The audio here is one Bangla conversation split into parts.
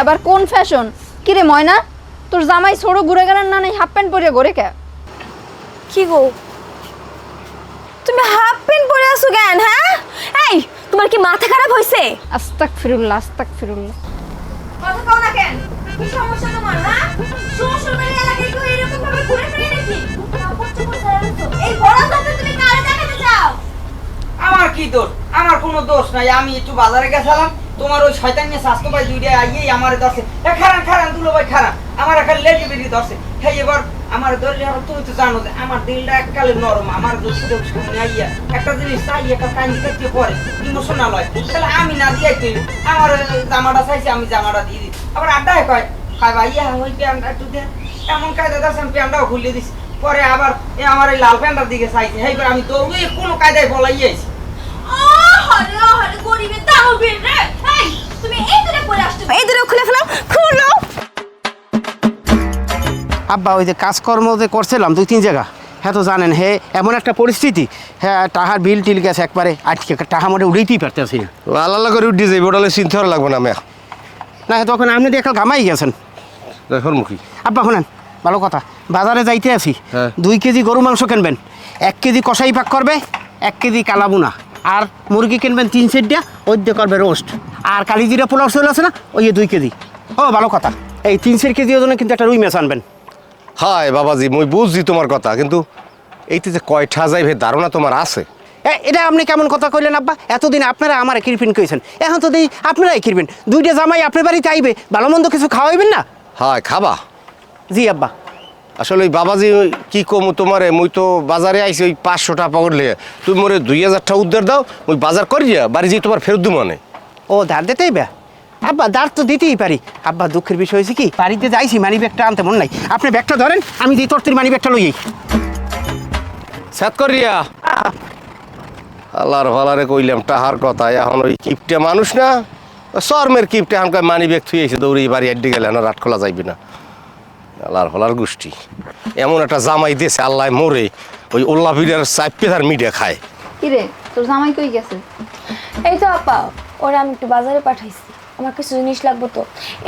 আবার কোন ফ্যাশন? কিরে ময়না, তোর জামাই ছোড়ো ঘুরে গেলেন না, হাফ প্যান্ট পরে ঘরে কে? কি গো, তুমি হাফ প্যান্ট পরে আছো কেন? হ্যাঁ, এই তোমার কি মাথা খারাপ হইছে? আস্তাগফিরুল্লাহ, আস্তাগফিরুল্লাহ। কথা কও না কেন? কি সমস্যা তোমার? হ্যাঁ, শ্বশুর বাড়ির এলাকায় কেউ এরকম ভাবে ঘুরে ফিরে নাকি? এই বড় সাথে তুমি কারে দেখাতে চাও? আমার কি দোষ? আমার কোনো দোষ নাই। আমি একটু বাজারে গেছিলাম, তোমার ওই শয়তান নিয়ে স্বাস্থ্য ভাই দুইটা আইয়েই আমার ধরছে। খারান খারান দুলো ভাই খারান, আমার একটা লেটে বেরিয়ে ধরছে। হ্যাঁ, এবার আমার ধরলে তুমি তো জানো যে আমার দিলটা এককালে নরম। আমার দোষটা সামনে আইয়া একটা জিনিস চাই, একটা কাহিনী করতে পরে ইমোশনাল হয়, তাহলে আমি না দিয়ে তুই আমার জামাটা চাইছি, আমি জামাটা দিয়ে দিই। আবার আড্ডায় কয় খাই ভাইয়া ওই প্যান্টটা একটু দেন, এমন কায়দা ধরছে আমি প্যান্টটাও খুলে দিচ্ছি। পরে আবার আমার এই লাল প্যান্টটার দিকে চাইছি, হ্যাঁ আমি দৌড়ে কোনো কায়দায় বলাইয়াছি। আরে গরিবের দাম বের রে। এই তুমি এই দূরে পরে আসছো, এই দূরে খুলে ফেলো, খুলো। আব্বা ওই যে কাজকর্ম যে করছিলাম 2-3 জায়গা, হ্যাঁ তো জানেন হে এমন একটা পরিস্থিতি, হ্যাঁ টাহার বিল টিল গেছে একবারে আটকে, টাহা মোটে উড়াইতেই পারতেছি না। আল্লাহ করে উঠে যাই ওটালে চিন্তা করা লাগবে না। আমি না তখন আপনি দেখো ঘামাই গেছেন। দেখুন মুখী আব্বা শোনেন, ভালো কথা, বাজারে যাইতে আছি, হ্যাঁ। 2 কেজি গরু মাংস কিনবেন, 1 কেজি কষাই পাক করবে, 1 কেজি কালাবুনা, আর মুরগি কিনবেন 3 সেটটা, ওই দিয়ে করবে রোস্ট, আর কালিজিরা পোলাও চলে আছে না, ওই 2 কেজি। ও ভালো কথা, এই 3 কেজি ওজনে কিন্তু একটা রুই মাছ আনবেন। হায় বাবাজি, মুই বুঝছি তোমার কথা, কিন্তু এইতে যে কয়টা যাইবে ধারণা তোমার আছে? এটা আপনি কেমন কথা কইলেন আব্বা? এতদিন আপনারা আমার কিরপিন কইছেন, এখন তো দেখি আপনারাই কিরবেন। 2টা জামাই আপনার বাড়িতে আইবে, ভালো মন্দ কিছু খাওয়াইবেন না? হায় খাবা? জি আব্বা। আসলে ওই বাবাজি কি কমু তোমারে, মুই তো বাজারে আইছি ওই 500 টাকা পকেট লিয়ে, তুমি মোরে 2000 টাকা উদ্ধার দাও, ওই বাজার করিয়া বাড়ি যেয়ে তোমার ফেরত দিব মানে। ও ধার দিতেই বে আব্বা, ধার তো দিতেই পারি আব্বা। দুঃখের বিষয় হয়েছে কি, বাড়িতে যাইছি মানি ব্যাগটা আনতে মন নাই। আপনি ব্যাগটা ধরেন, আমি দিই তোর মানি ব্যাগটা লইই। সাত করিয়া আল্লাহর ভালারে কইলাম টাহার কথা, এখন ওই কিপটে মানুষ না, শর্মের কিপটে এখন মানি ব্যাগ থুয়েছে, দৌড়ে বাড়ি আড্ডি গেলে না, রাত খোলা যাইবি না। আল্লাহর ভালার গোষ্ঠী এমন একটা জামাই দিয়েছে, আল্লাহ মোরে ওই ওল্লা বিড়ার চাইপে তার মিডিয়া খায়। কিরে তোর জামাই কই গেছে? এই তো আপা, ওরা আমি একটু বাজারে পাঠাইছি, আমার কিছু জিনিস লাগবে তো,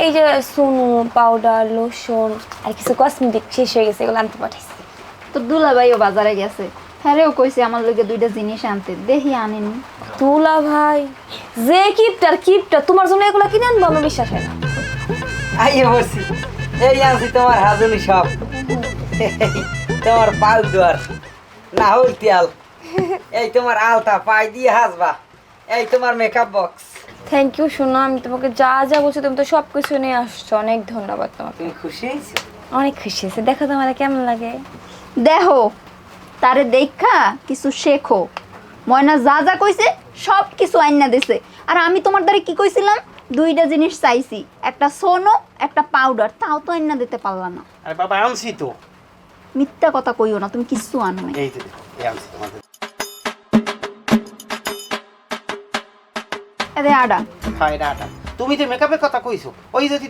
এই যে সুনু, পাউডার, লোশন আর কিছু কসমেটিক শেষ হয়ে গেছে, এগুলো আনতে পাঠাইছি। তোর দুলাভাইও বাজারে গেছে, হ্যাঁ রেও কইছে আমার লগে 2টা জিনিস আনতে, দেখি আনেনি। তুলা ভাই যে কিপটা তোমার জন্য এগুলো কিনে আনবো, আমার বিশ্বাস হয় না। আইয়ে বসি, এই আনছি তোমার হাজুলি সব, তোমার পাউডার না হল তেল, এই তোমার আলতা পাই দিয়ে হাসবা, এই তোমার মেকআপ বক্স। থ্যাংক ইউ সোনা, আমি তোমাকে যা যা বলছি তুমি তো সব কিছু নিয়ে আসছো, অনেক ধন্যবাদ তোমাকে। তুমি খুশি হয়েছো? অনেক খুশি হয়েছে। দেখো তোমার কেমন লাগে। দেখো তারে দেখা কিছু শেখো। ময়না যা যা কইছে সব কিছু আইনা দিছে, আর আমি তোমার দ্বারা কি কইছিলাম? 2টা জিনিস চাইছি, একটা সোনো একটা পাউডার, তাও তো আইনা দিতে পারলা না। আরে বাবা আনছি তো। মিথ্যা কথা কইও না, তুমি কিছু আনো নাই। এই তো এই আনছি তোমাদের। এদে আডা হ্যাঁ এটা তুমি যে মেকআপের কথা কইছো, ওই যদি